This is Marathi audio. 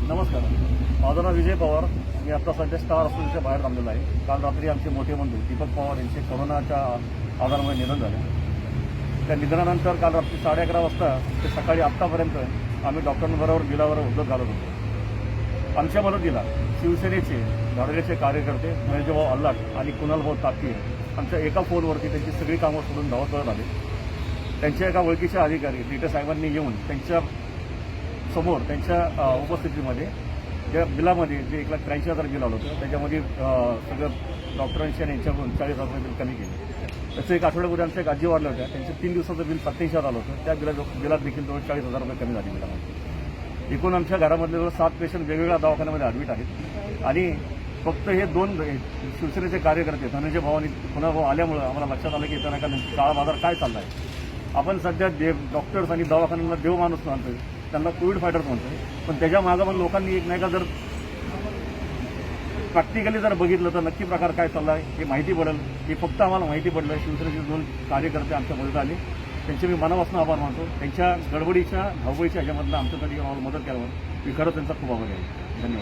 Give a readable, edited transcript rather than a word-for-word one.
नमस्कार. माझं नाव विजय पवार. मी आता सध्या स्टार हॉस्पिटलच्या बाहेर थांबलेलो आहे. काल रात्री आमचे मोठे बंधू दीपक पवार यांचे कोरोनाच्या आजारामुळे निधन झाले. त्या निधनानंतर काल रात्री 11:30 वाजता ते सकाळी आत्तापर्यंत आम्ही डॉक्टरांबरोबर बिलावर उद्धव घालत होतो. आमच्या मदतीला शिवसेनेचे घाडगेचे कार्यकर्ते महेशभाऊ अल्लाट आणि कुणालभाऊ तापकीर आमच्या एका फोनवरती त्यांची सगळी कामं सोडून धावत आले. त्यांच्या एका ओळखीचे अधिकारी टीटे साहेबांनी येऊन त्यांच्या समोर त्यांच्या उपस्थितीमध्ये त्या बिलामध्ये जे 1,83,000 बिल आलं होतं त्याच्यामध्ये सगळं डॉक्टरांशी आणि यांच्याकडून 40,000 बिल कमी केले. त्याचं एक आठवड्यापूर्वी आमच्या एक आजी वाढल्या होत्या. त्यांचं 3 दिवसाचं बिल 87,000 आलं होतं. त्या बिलात देखील जवळ 40,000 रुपये कमी झाले बिलामध्ये. एकूण आमच्या घरामधले जवळ 7 पेशंट वेगवेगळ्या दवाखान्यामध्ये ॲडमिट आहेत आणि फक्त हे 2 शिवसेनेचे कार्यकर्ते धनंजय भाऊ आणि पुन्हा भाऊ आल्यामुळं आम्हाला लक्षात आलं की इथं नाही का नेमकी काळा बाजार काय चालला आहे. आपण सध्या डॉक्टर्स आणि दवाखान्यांना देव माणूस म्हणतोय, त्यांना कोविड फायटर्स म्हणतोय, पण त्याच्या मागं पण लोकांनी एक नाही का जर प्रॅक्टिकली जर बघितलं तर नक्की प्रकार काय चालला आहे हे माहिती पडेल. हे फक्त आम्हाला माहिती पडलं. शिवसेनेचे 2 कार्यकर्ते आमच्या मदत आले, त्यांचे मी मनापासून आभार मानतो. त्यांच्या गडबडीच्या धावपळीच्या ह्याच्यामधलं आमच्यासाठी आम्हाला मदत केल्यावर मी खरंच त्यांचा खूप आभारी आहे. धन्यवाद.